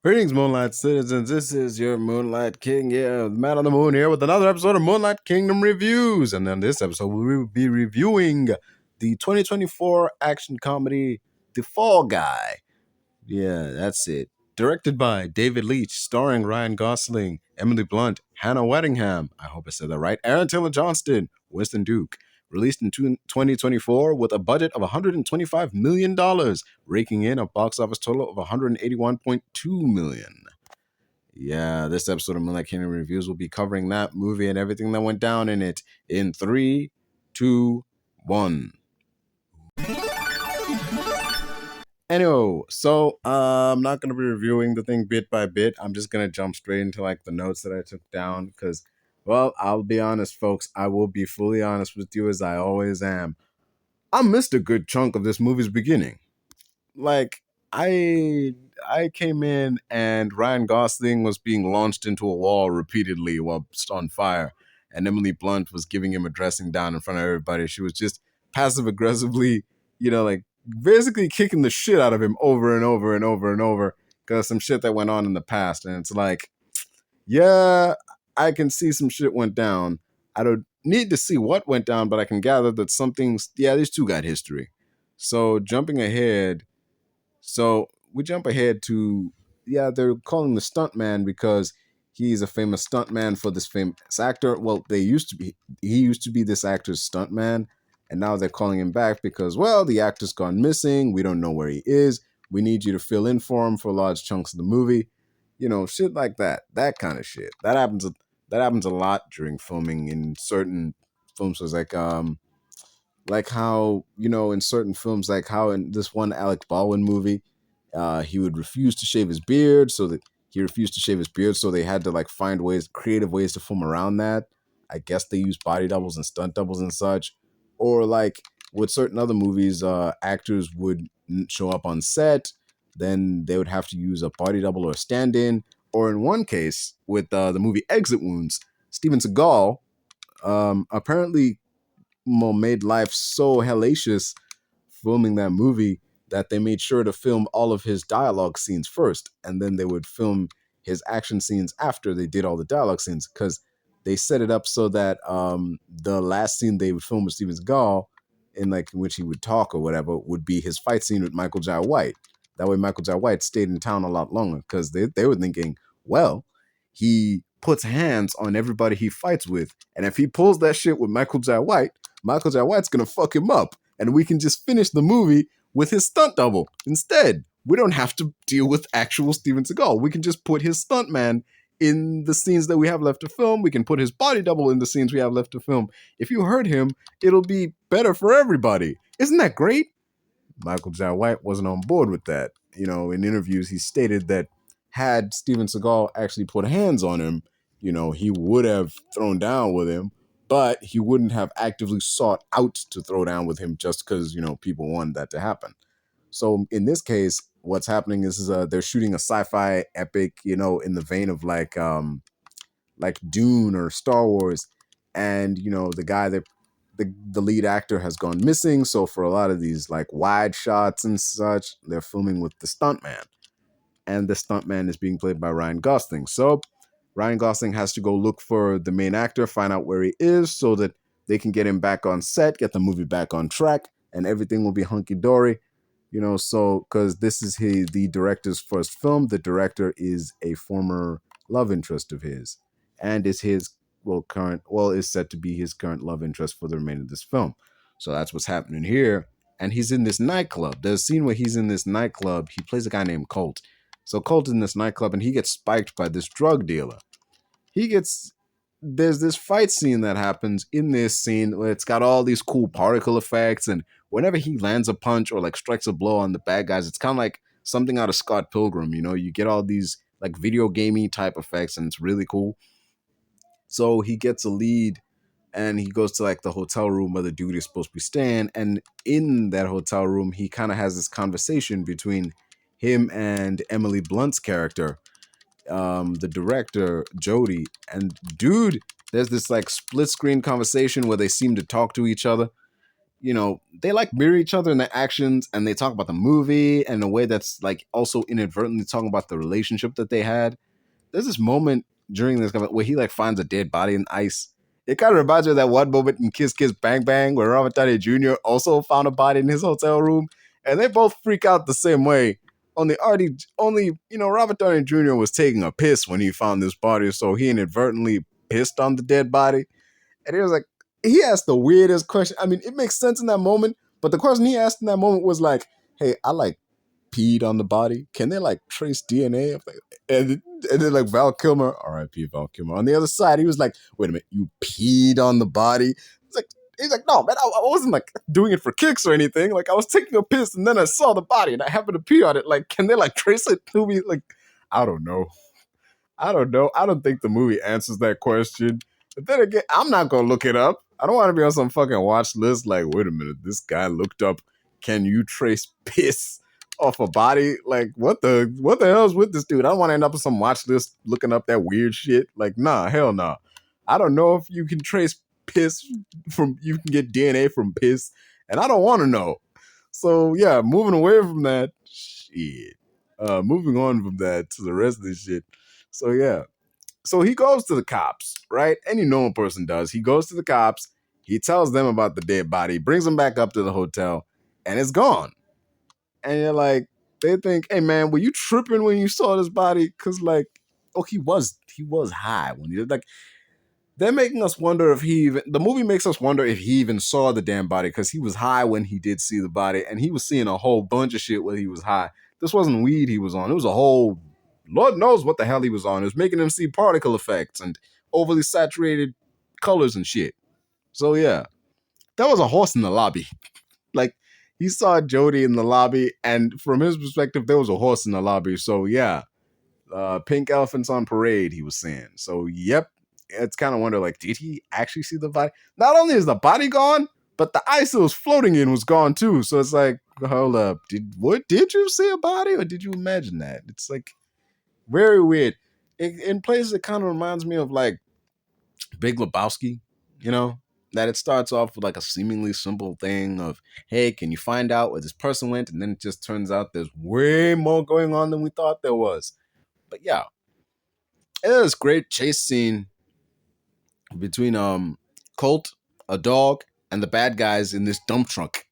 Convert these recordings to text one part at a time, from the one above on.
Greetings, Moonlight citizens. This is your Moonlight King, the man on the moon here with another episode of Moonlight Kingdom Reviews. And in this episode, we will be reviewing the 2024 action comedy, The Fall Guy. Yeah, that's it. Directed by David Leitch, starring Ryan Gosling, Emily Blunt, Hannah Waddingham. I hope I said that right. Aaron Taylor Johnson, Winstonduke. Released in 2024 with a budget of $125 million, raking in a box office total of $181.2 million. Yeah, this episode of Moonlight Kingdom Reviews will be covering that movie and everything that went down in it in 3, 2, 1. Anyway, so I'm not going to be reviewing the thing bit by bit. I'm just going to jump straight into like the notes that I took down because, well, I'll be honest, folks. I will be fully honest with you as I always am. I missed a good chunk of this movie's beginning. Like, I came in and Ryan Gosling was being launched into a wall repeatedly while on fire, and Emily Blunt was giving him a dressing down in front of everybody. She was just passive aggressively, like basically kicking the shit out of him over and over and over and over because some shit that went on in the past. And it's like, yeah, I can see some shit went down. I don't need to see what went down, but I can gather that these two got history. So we jump ahead to, they're calling the stuntman because he's a famous stuntman for this famous actor. Well, he used to be this actor's stuntman, and now they're calling him back because, well, the actor's gone missing. We don't know where he is. We need you to fill in for him for large chunks of the movie. Shit like that. That kind of shit. That happens a lot during filming in certain films. So it's like how, in certain films, like how in this one Alec Baldwin movie, he would refuse to shave his beard, so they had to like find creative ways to film around that. I guess they use body doubles and stunt doubles and such. Or like with certain other movies, actors would show up on set, then they would have to use a body double or a stand-in. Or in one case, with the movie Exit Wounds, Steven Seagal apparently made life so hellacious filming that movie that they made sure to film all of his dialogue scenes first, and then they would film his action scenes after they did all the dialogue scenes, because they set it up so that the last scene they would film with Steven Seagal, in which he would talk or whatever, would be his fight scene with Michael Jai White. That way Michael Jai White stayed in town a lot longer, because they were thinking, well, he puts hands on everybody he fights with, and if he pulls that shit with Michael Jai White's gonna fuck him up, and we can just finish the movie with his stunt double instead. We don't have to deal with actual Steven Seagal. We can just put his stuntman in the scenes that we have left to film. We can put his body double in the scenes we have left to film. If you hurt him, it'll be better for everybody. Isn't that great? Michael Jai White wasn't on board with that. In interviews, he stated that had Steven Seagal actually put hands on him, he would have thrown down with him, but he wouldn't have actively sought out to throw down with him just because, people wanted that to happen. So in this case, what's happening is they're shooting a sci-fi epic, in the vein of like Dune or Star Wars. And, the guy that the lead actor has gone missing. So for a lot of these like wide shots and such, they're filming with the stuntman. And the stuntman is being played by Ryan Gosling. So Ryan Gosling has to go look for the main actor, find out where he is so that they can get him back on set, get the movie back on track, and everything will be hunky-dory. So because this is the director's first film. The director is a former love interest of his, and is is set to be his current love interest for the remainder of this film. So that's what's happening here. And he's in this nightclub. There's a scene where he's in this nightclub. He plays a guy named Colt. So Colt is in this nightclub, and he gets spiked by this drug dealer. There's this fight scene that happens in this scene where it's got all these cool particle effects, and whenever he lands a punch or like strikes a blow on the bad guys, it's kind of like something out of Scott Pilgrim. You get all these like video gamey type effects, and it's really cool. So he gets a lead, and he goes to like the hotel room where the dude is supposed to be staying, and in that hotel room, he kind of has this conversation between him and Emily Blunt's character, the director, Jody. And dude, there's this like split screen conversation where they seem to talk to each other. they like mirror each other in their actions, and they talk about the movie in a way that's like also inadvertently talking about the relationship that they had. There's this moment during this where he like finds a dead body in ice. It kind of reminds me of that one moment in Kiss Kiss Bang Bang where Robert Downey Jr. also found a body in his hotel room, and they both freak out the same way. Only Robert Downey Jr. was taking a piss when he found this body, so he inadvertently pissed on the dead body, and he was like, he asked the weirdest question. I mean, it makes sense in that moment, but the question he asked in that moment was like, "Hey, I like peed on the body. Can they like trace DNA?" And then like Val Kilmer, R.I.P. Val Kilmer. On the other side, he was like, "Wait a minute, you peed on the body?" It's like he's like, "No, man, I wasn't like doing it for kicks or anything. Like I was taking a piss and then I saw the body and I happened to pee on it. Like, can they like trace it to me? Like, I don't know. I don't know. I don't think the movie answers that question. But then again, I'm not gonna look it up. I don't want to be on some fucking watch list. Like, wait a minute, this guy looked up. Can you trace piss off a body? Like, what the hell's with this dude? I don't want to end up on some watch list looking up that weird shit. Like, nah, hell nah. I don't know if you can trace piss you can get DNA from piss, and I don't want to know. So yeah, moving away from that shit. Moving on from that to the rest of this shit. So yeah. So he goes to the cops, right? Any normal person does. He goes to the cops. He tells them about the dead body, brings them back up to the hotel, and it's gone. And you're like, they think, hey man, were you tripping when you saw this body? Cause like, oh, he was high when he like. They're making us wonder if the movie makes us wonder if he even saw the damn body because he was high when he did see the body, and he was seeing a whole bunch of shit when he was high. This wasn't weed he was on. It was a whole, Lord knows what the hell he was on. It was making him see particle effects and overly saturated colors and shit. So yeah, there was a horse in the lobby. Like, he saw Jody in the lobby, and from his perspective, there was a horse in the lobby. So yeah, pink elephants on parade, he was saying. So yep, it's kind of wonder, like, did he actually see the body? Not only is the body gone, but the ice it was floating in was gone too. So it's like, hold up, did you see a body or did you imagine that? It's like very weird. In places, it kind of reminds me of like Big Lebowski, you know, that it starts off with like a seemingly simple thing of, hey, can you find out where this person went? And then it just turns out there's way more going on than we thought there was. But yeah, it is great chase scene between Colt, a dog, and the bad guys in this dump truck.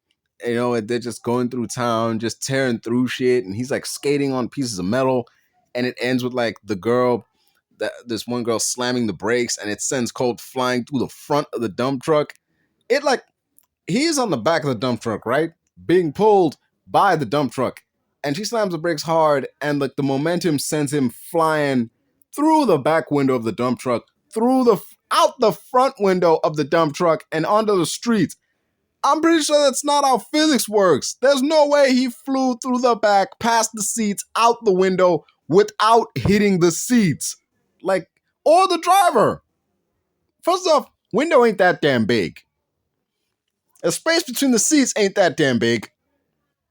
And they're just going through town, just tearing through shit, and he's like skating on pieces of metal, and it ends with like this one girl slamming the brakes, and it sends Colt flying through the front of the dump truck. It like he's on the back of the dump truck, right? Being pulled by the dump truck. And she slams the brakes hard, and like the momentum sends him flying through the back window of the dump truck, out the front window of the dump truck, and onto the street. I'm pretty sure that's not how physics works. There's no way he flew through the back, past the seats, out the window, without hitting the seats. Like, or the driver. First off, window ain't that damn big. The space between the seats ain't that damn big.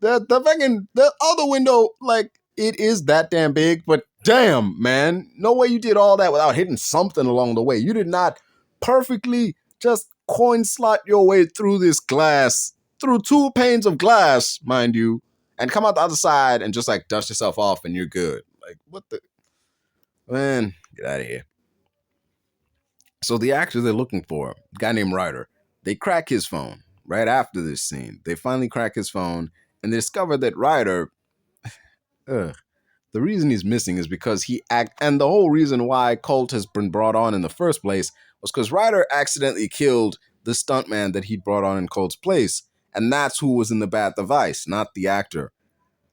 The other window, like, it is that damn big, but damn, man, no way you did all that without hitting something along the way. You did not perfectly just coin slot your way through this glass, through two panes of glass, mind you, and come out the other side and just like dust yourself off and you're good. Like, what the man, get out of here. So the actor they're looking for, a guy named Ryder, they crack his phone right after this scene. They finally crack his phone and they discover that Ryder, the reason he's missing is because and the whole reason why Colt has been brought on in the first place was because Ryder accidentally killed the stuntman that he'd brought on in Colt's place, and that's who was in the bad device, not the actor.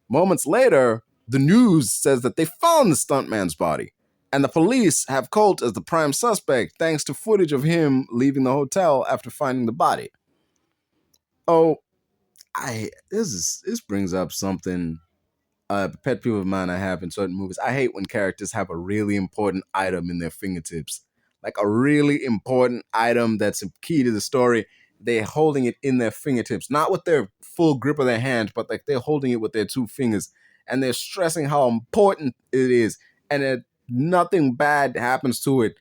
Moments later, the news says that they found the stuntman's body, and the police have Colt as the prime suspect thanks to footage of him leaving the hotel after finding the body. Oh, this brings up something, a pet peeve of mine I have in certain movies. I hate when characters have a really important item in their fingertips. Like a really important item that's key to the story. They're holding it in their fingertips, not with their full grip of their hand, but like they're holding it with their two fingers. And they're stressing how important it is. And that nothing bad happens to it.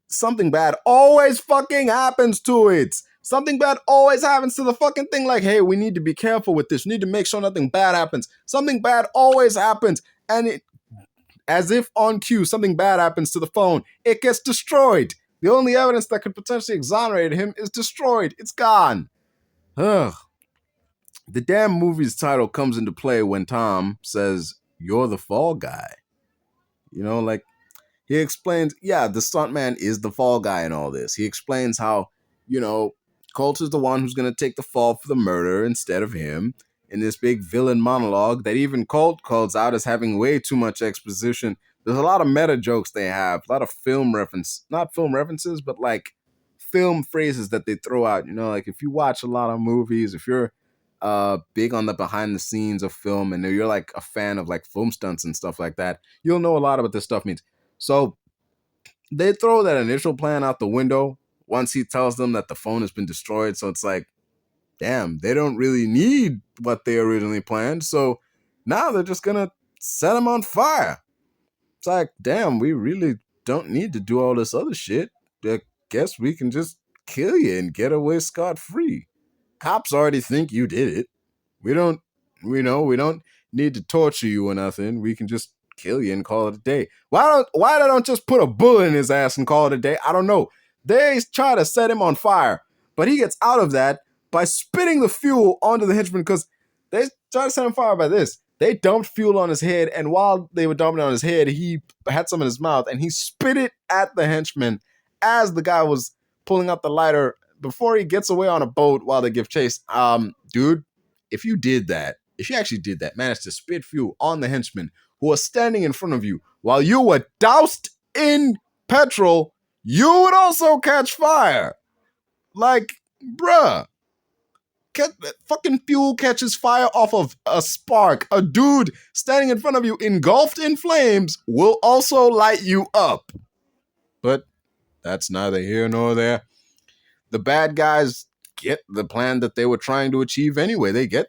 Something bad always fucking happens to it. Something bad always happens to the fucking thing. Like, hey, we need to be careful with this. We need to make sure nothing bad happens. Something bad always happens. And it, as if on cue, something bad happens to the phone. It gets destroyed. The only evidence that could potentially exonerate him is destroyed. It's gone. Ugh. The damn movie's title comes into play when Tom says, "You're the fall guy." You know, like, he explains, yeah, the stuntman is the fall guy in all this. He explains how, you know, Colt is the one who's going to take the fall for the murder instead of him in this big villain monologue that even Colt calls out as having way too much exposition. There's a lot of meta jokes they have, a lot of not film references, but like film phrases that they throw out. You know, like if you watch a lot of movies, if you're big on the behind the scenes of film and you're like a fan of like film stunts and stuff like that, you'll know a lot of what this stuff means. So they throw that initial plan out the window once he tells them that the phone has been destroyed. So it's like, damn, they don't really need what they originally planned. So now they're just gonna set him on fire. It's like, damn, we really don't need to do all this other shit. I guess we can just kill you and get away scot-free. Cops already think you did it. We don't need to torture you or nothing. We can just kill you and call it a day. Why they don't just put a bullet in his ass and call it a day? I don't know. They try to set him on fire, but he gets out of that by spitting the fuel onto the henchman, because they try to set him on fire by this. They dumped fuel on his head, and while they were dumping it on his head, he had some in his mouth, and he spit it at the henchman as the guy was pulling out the lighter before he gets away on a boat while they give chase. Dude, if you actually did that, managed to spit fuel on the henchman who was standing in front of you while you were doused in petrol, you would also catch fire. Like, bruh. Fucking fuel catches fire off of a spark. A dude standing in front of you engulfed in flames will also light you up. But that's neither here nor there. The bad guys get the plan that they were trying to achieve anyway. They get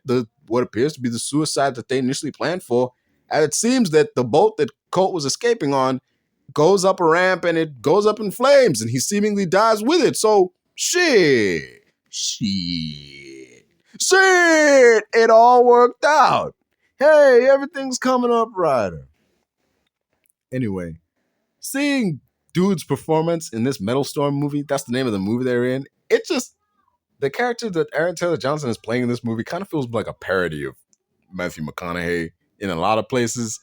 what appears to be the suicide that they initially planned for. And it seems that the boat that Colt was escaping on goes up a ramp and it goes up in flames and he seemingly dies with it. So, shit. It all worked out. Hey, everything's coming up, Ryder. Anyway, seeing dude's performance in this Metal Storm movie, that's the name of the movie they're in, it just, the character that Aaron Taylor Johnson is playing in this movie kind of feels like a parody of Matthew McConaughey in a lot of places.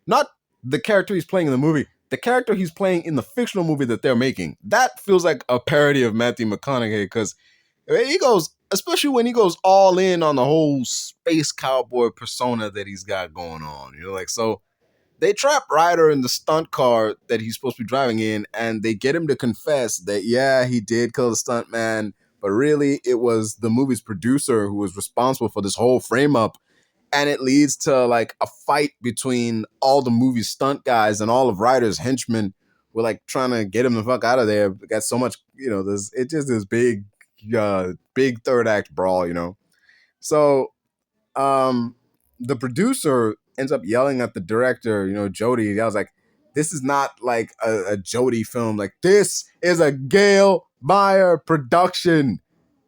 Not the character he's playing in the movie, the character he's playing in the fictional movie that they're making. That feels like a parody of Matthew McConaughey, because he goes, especially when he goes all in on the whole space cowboy persona that he's got going on. You know, like, so they trap Ryder in the stunt car that he's supposed to be driving in, and they get him to confess that, yeah, he did kill the stuntman, but really it was the movie's producer who was responsible for this whole frame up. And it leads to like a fight between all the movie's stunt guys and all of Ryder's henchmen. We're like trying to get him the fuck out of there. We got so much, you know, it's just this big third act brawl, you know. So the producer ends up yelling at the director, you know, Jody. I was like, this is not like a Jody film. Like, this is a Gail Meyer production.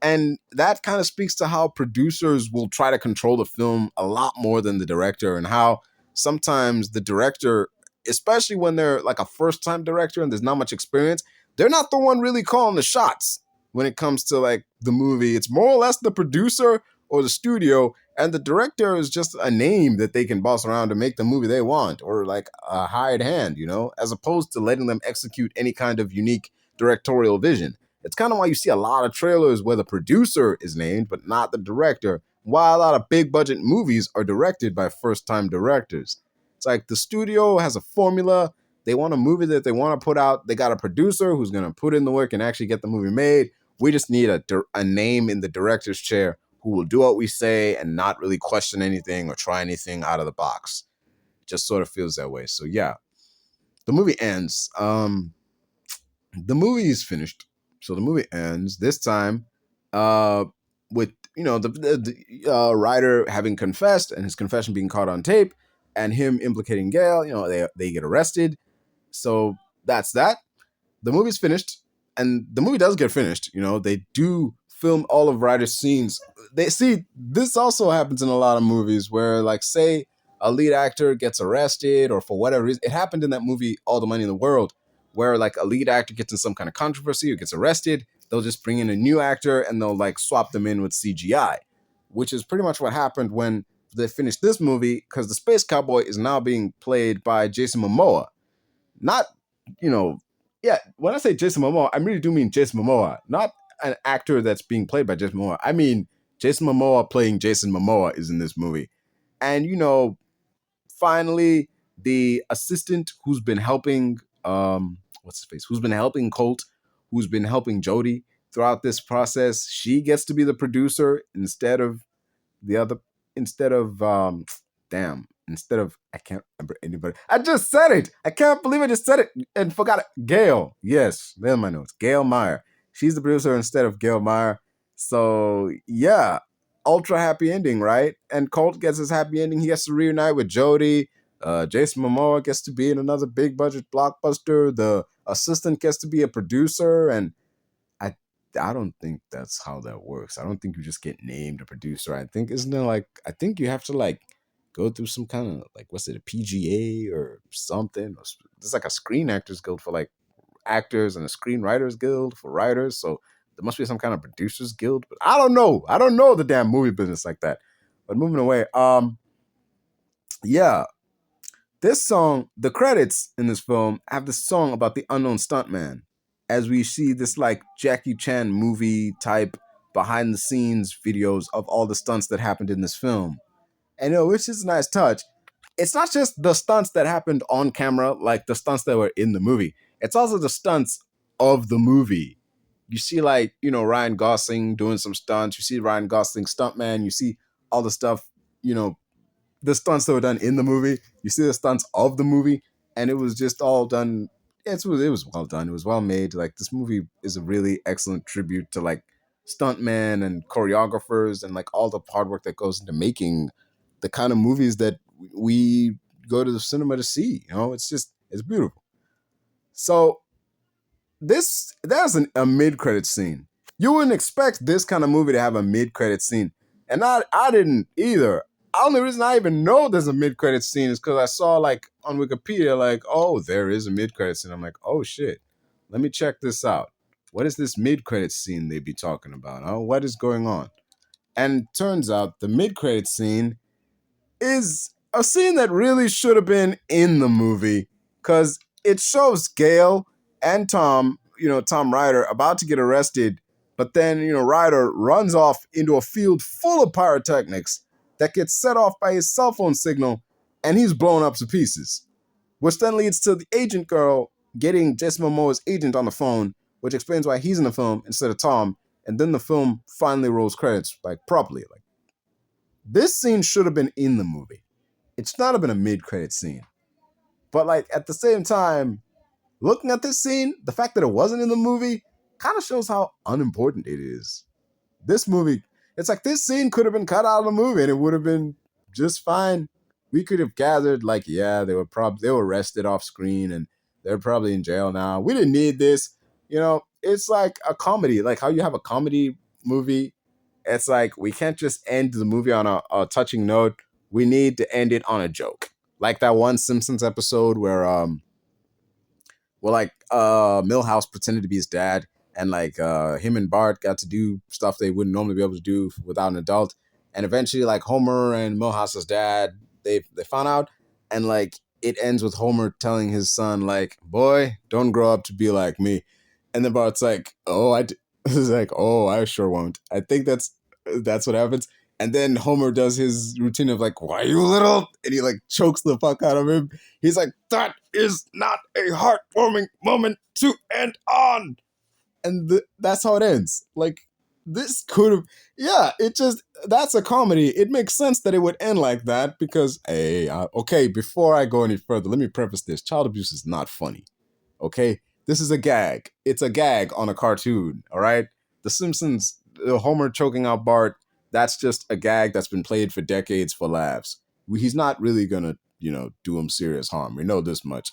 And that kind of speaks to how producers will try to control the film a lot more than the director, and how sometimes the director, especially when they're like a first-time director and there's not much experience, they're not the one really calling the shots when it comes to like the movie. It's more or less the producer or the studio, and the director is just a name that they can boss around to make the movie they want, or like a hired hand, you know, as opposed to letting them execute any kind of unique directorial vision. It's kind of why you see a lot of trailers where the producer is named, but not the director, while a lot of big budget movies are directed by first-time directors. It's like the studio has a formula. They want a movie that they want to put out. They got a producer who's going to put in the work and actually get the movie made. We just need a name in the director's chair who will do what we say and not really question anything or try anything out of the box. It just sort of feels that way. So yeah, the movie ends. The movie is finished. So the movie ends this time with, you know, the writer having confessed and his confession being caught on tape and him implicating Gail. You know, they get arrested. So that's that. The movie's finished, and the movie does get finished. You know, they do filmed all of Ryder's scenes. They see this also happens in a lot of movies where, like, say a lead actor gets arrested or for whatever reason. It happened in that movie All the Money in the World, where like a lead actor gets in some kind of controversy or gets arrested. They'll just bring in a new actor and they'll like swap them in with CGI, which is pretty much what happened when they finished this movie, because the space cowboy is now being played by Jason Momoa. Not, you know, yeah, when I say Jason Momoa, I really do mean Jason Momoa, not an actor that's being played by Jason Momoa. I mean, Jason Momoa playing Jason Momoa is in this movie. And, finally, the assistant who's been helping, what's his face, who's been helping Colt, who's been helping Jody throughout this process, she gets to be the producer the other instead of instead of I can't remember anybody. I just said it. I can't believe I just said it and forgot it. Gail. Yes, there's my notes. Gail Meyer. She's the producer instead of Gail Meyer. So yeah, ultra happy ending, right? And Colt gets his happy ending. He gets to reunite with Jody. Jason Momoa gets to be in another big budget blockbuster. The assistant gets to be a producer, and I I don't think that's how that works. I don't think you just get named a producer. I think isn't there like I think you have to like go through some kind of like what's it, a PGA or something. There's like a Screen Actors Guild for like actors and a Screenwriters Guild for writers. So there must be some kind of producers guild. But I don't know. I don't know the damn movie business like that. But moving away, yeah, this song, the credits in this film have this song about the unknown stuntman. As we see this like Jackie Chan movie type behind the scenes videos of all the stunts that happened in this film. And which is a nice touch. It's not just the stunts that happened on camera, like the stunts that were in the movie. It's also the stunts of the movie. You see like, Ryan Gosling doing some stunts. You see Ryan Gosling stuntman. You see all the stuff, you know, the stunts that were done in the movie. You see the stunts of the movie, and it was just all done. It was well done. It was well made. Like this movie is a really excellent tribute to like stuntmen and choreographers and like all the hard work that goes into making the kind of movies that we go to the cinema to see. It's beautiful. So there's a mid-credit scene. You wouldn't expect this kind of movie to have a mid-credit scene. And I didn't either. The only reason I even know there's a mid-credit scene is because I saw like on Wikipedia, like, oh, there is a mid-credit scene. I'm like, oh shit. Let me check this out. What is this mid-credit scene they be talking about? Oh, what is going on? And turns out the mid-credit scene is a scene that really should have been in the movie, because it shows Gail and Tom, Tom Ryder, about to get arrested, but then, Ryder runs off into a field full of pyrotechnics that gets set off by his cell phone signal, and he's blown up to pieces, which then leads to the agent girl getting Jason Momoa's agent on the phone, which explains why he's in the film instead of Tom, and then the film finally rolls credits, like, properly. Like, this scene should have been in the movie. It should not have been a mid-credit scene. But like at the same time, looking at this scene, the fact that it wasn't in the movie kind of shows how unimportant it is. This movie, it's like this scene could have been cut out of the movie and it would have been just fine. We could have gathered like, yeah, they were arrested off screen and they're probably in jail now. We didn't need this. It's like a comedy, like how you have a comedy movie. It's like we can't just end the movie on a touching note. We need to end it on a joke. Like that one Simpsons episode where Milhouse pretended to be his dad, and like him and Bart got to do stuff they wouldn't normally be able to do without an adult. And eventually like Homer and Milhouse's dad, they found out, and like it ends with Homer telling his son like, "Boy, don't grow up to be like me." And then Bart's like, "Oh, It's like, "Oh, I sure won't." I think that's what happens. And then Homer does his routine of like, "Why you little?" And he like chokes the fuck out of him. He's like, "That is not a heartwarming moment to end on." And that's how it ends. Like, this could have, yeah, that's a comedy. It makes sense that it would end like that because, hey, okay, before I go any further, let me preface this. Child abuse is not funny. Okay? This is a gag. It's a gag on a cartoon, all right? The Simpsons, Homer choking out Bart, that's just a gag that's been played for decades for laughs. He's not really gonna, do him serious harm. We know this much.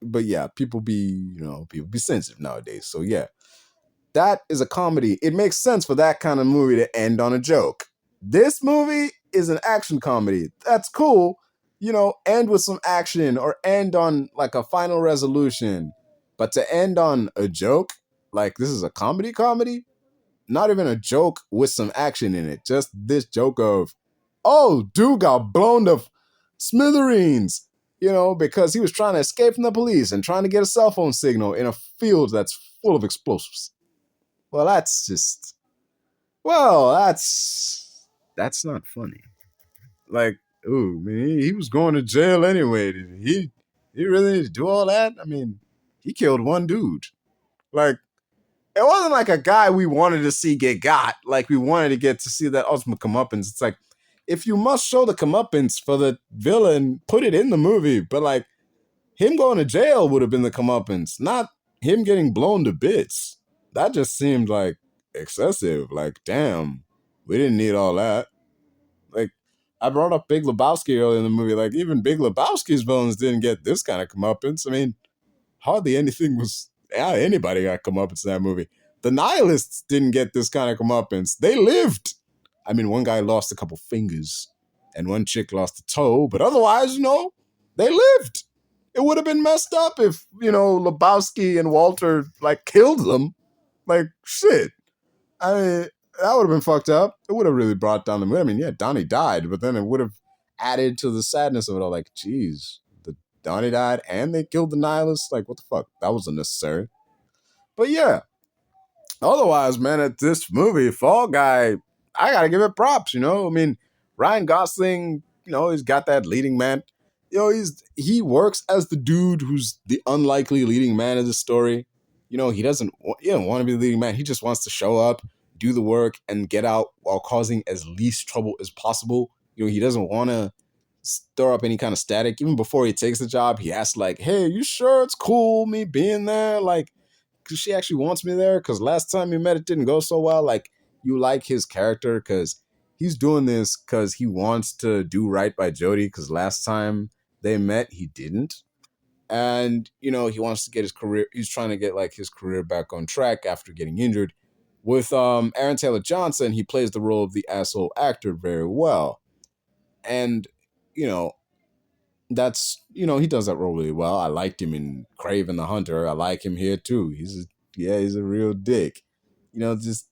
But yeah, people be sensitive nowadays. So yeah, that is a comedy. It makes sense for that kind of movie to end on a joke. This movie is an action comedy. That's cool. End with some action or end on like a final resolution. But to end on a joke, like this is a comedy, not even a joke with some action in it. Just this joke of, oh, dude got blown to smithereens, because he was trying to escape from the police and trying to get a cell phone signal in a field that's full of explosives. Well, that's not funny. Like, ooh, man, he was going to jail anyway. He really need to do all that? I mean, he killed one dude. Like, it wasn't like a guy we wanted to see get got. Like, we wanted to get to see that ultimate comeuppance. It's like, if you must show the comeuppance for the villain, put it in the movie. But, like, him going to jail would have been the comeuppance, not him getting blown to bits. That just seemed, like, excessive. Like, damn, we didn't need all that. Like, I brought up Big Lebowski earlier in the movie. Like, even Big Lebowski's villains didn't get this kind of comeuppance. I mean, hardly anything was... Yeah, anybody got comeuppance in that movie. The Nihilists didn't get this kind of comeuppance. They lived. I mean, one guy lost a couple fingers, and one chick lost a toe, but otherwise, they lived. It would have been messed up if, Lebowski and Walter, like, killed them. Like, shit. I mean, that would have been fucked up. It would have really brought down the mood. I mean, yeah, Donnie died, but then it would have added to the sadness of it all. Like, geez, Donnie died and they killed the Nihilists? Like, what the fuck? That was unnecessary. But yeah, otherwise, man, at this movie, Fall Guy, I gotta give it props, I mean, Ryan Gosling, he's got that leading man. He works as the dude who's the unlikely leading man of the story. He doesn't want to be the leading man. He just wants to show up, do the work, and get out while causing as least trouble as possible. He doesn't want to stir up any kind of static. Even before he takes the job, he asks, like, hey, you sure it's cool me being there? Like, because she actually wants me there? Because last time we met, it didn't go so well. Like, you like his character because he's doing this because he wants to do right by Jodie, because last time they met, he didn't. And, he wants to get his career, he's trying to get, like, his career back on track after getting injured. With Aaron-Taylor-Johnson, he plays the role of the asshole actor very well. And, that's, he does that role really well. I liked him in Kraven the Hunter. I like him here too. He's a real dick. Just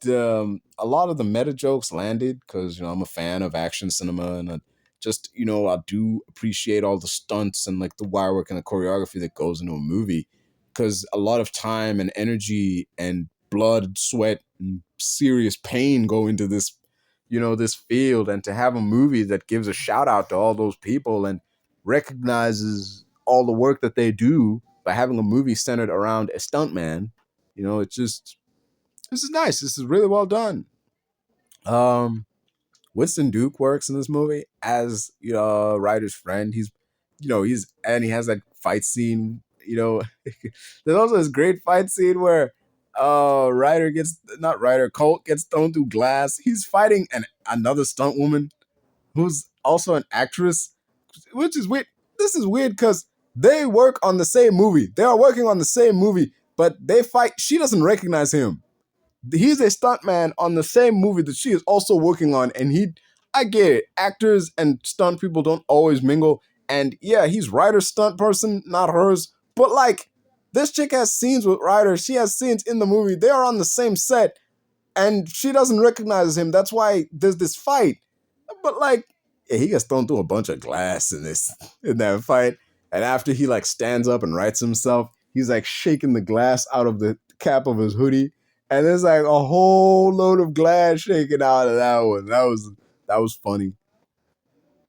a lot of the meta jokes landed because, I'm a fan of action cinema, and I do appreciate all the stunts and like the wire work and the choreography that goes into a movie, because a lot of time and energy and blood, sweat, and serious pain go into this, this field. And to have a movie that gives a shout out to all those people and recognizes all the work that they do by having a movie centered around a stuntman, this is nice. This is really well done. Winstonduke works in this movie as Ryder's friend. He has that fight scene. There's also this great fight scene where Colt gets thrown through glass. He's fighting another stunt woman who's also an actress, which is weird. This is weird because they work on the same movie. They are working on the same movie, but they fight. She doesn't recognize him. He's a stuntman on the same movie that she is also working on, and I get it. Actors and stunt people don't always mingle, and yeah, he's Ryder's stunt person, not hers. But like, this chick has scenes with Ryder. She has scenes in the movie. They are on the same set, and she doesn't recognize him. That's why there's this fight. But like, yeah, he gets thrown through a bunch of glass in that fight, and after he like stands up and rights himself, he's like shaking the glass out of the cap of his hoodie. And there's like a whole load of glass shaking out of that one. That was funny.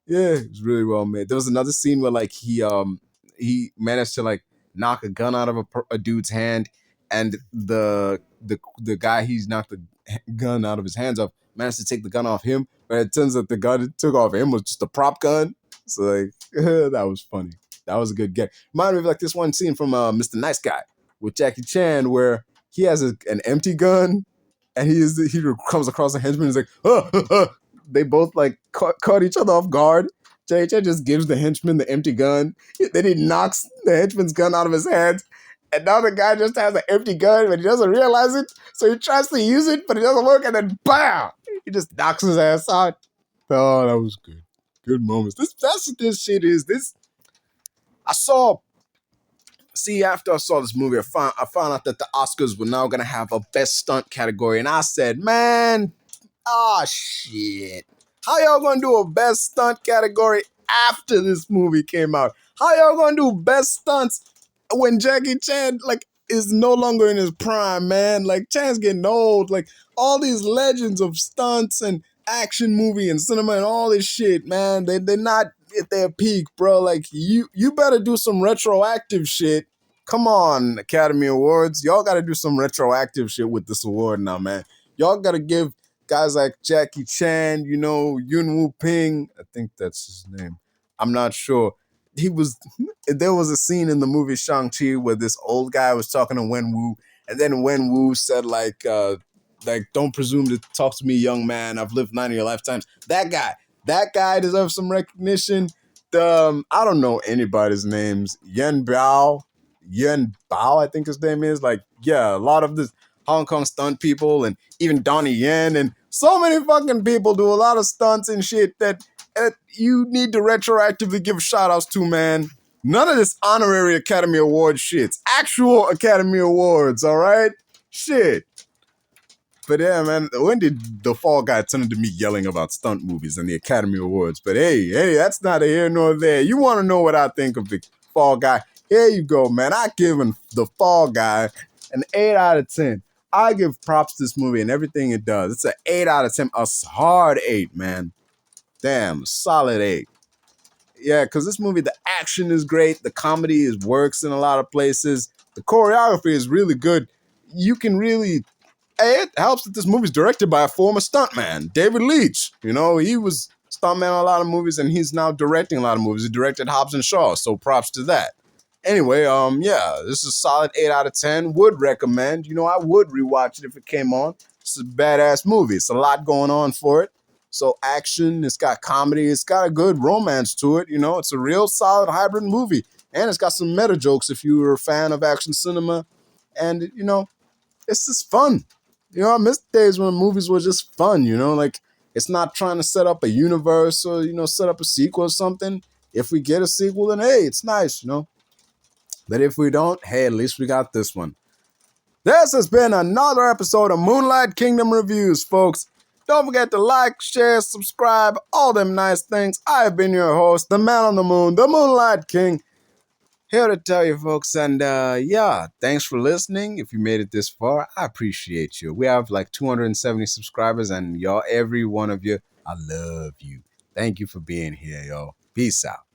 Yeah, it was really well made. There was another scene where like he managed to like knock a gun out of a dude's hand, and the guy he's knocked the gun out of his hands off managed to take the gun off him, but it turns out the gun it took off him was just a prop gun. So like that was funny. That was a good gag. Reminded me of like this one scene from Mr. Nice Guy with Jackie Chan where he has an empty gun, and he comes across a henchman. And he's like, they both like caught each other off guard. Jackie Chan just gives the henchman the empty gun. Then he knocks the henchman's gun out of his hands, And now the guy just has an empty gun, but he doesn't realize it. So he tries to use it, but it doesn't work, and then bam! He just knocks his ass out. Oh, that was good. Good moments. That's what this shit is. I saw. See, after I saw this movie, I found out that the Oscars were now gonna have a best stunt category, and I said, man, ah, shit. How y'all gonna do a best stunt category after this movie came out? How y'all gonna do best stunts when Jackie Chan, like, is no longer in his prime, man? Like, Chan's getting old. Like, all these legends of stunts and action movie and cinema and all this shit, man, they're not at their peak, bro. Like, you better do some retroactive shit. Come on, Academy Awards. Y'all gotta do some retroactive shit with this award now, man. Y'all gotta give guys like Jackie Chan, you know, Yun Woo Ping, I think that's his name. I'm not sure. There was a scene in the movie Shang-Chi where this old guy was talking to Wen Wu, and then Wen Wu said, like, don't presume to talk to me, young man. I've lived 9 of your lifetimes. That guy deserves some recognition. I don't know anybody's names. Yen Bao, I think his name is. Like, yeah, a lot of this Hong Kong stunt people, and even donnieyen, and so many fucking people do a lot of stunts and shit that you need to retroactively give shout outs to, man. None of this honorary Academy Award shits. Actual Academy Awards, all right? Shit. But yeah, man, when did the Fall Guy turn into me yelling about stunt movies and the Academy Awards? But hey, that's neither here nor there. You want to know what I think of the Fall Guy? Here you go, man. I give the Fall Guy an 8 out of 10. I give props to this movie and everything it does. It's an 8 out of 10. A hard 8, man. Damn, solid 8. Yeah, because this movie, the action is great. The comedy works in a lot of places. The choreography is really good. You can really... It helps that this movie's directed by a former stuntman, David Leitch. You know, he was stuntman on a lot of movies, and he's now directing a lot of movies. He directed Hobbs and Shaw, so props to that. Anyway, yeah, this is a solid 8 out of 10. Would recommend. You know, I would rewatch it if it came on. It's a badass movie. It's a lot going on for it. So action, it's got comedy, it's got a good romance to it. You know, it's a real solid hybrid movie. And it's got some meta jokes if you were a fan of action cinema. And, you know, it's just fun. You know, I miss days when movies were just fun, you know? Like, it's not trying to set up a universe or, you know, set up a sequel or something. If we get a sequel, then hey, it's nice, you know? But if we don't, hey, at least we got this one. This has been another episode of Moonlight Kingdom Reviews, folks. Don't forget to like, share, subscribe, all them nice things. I've been your host, the man on the moon, the Moonlight King. Here to tell you, folks, and yeah, thanks for listening. If you made it this far, I appreciate you. We have like 270 subscribers, and y'all, every one of you, I love you. Thank you for being here, y'all. Peace out.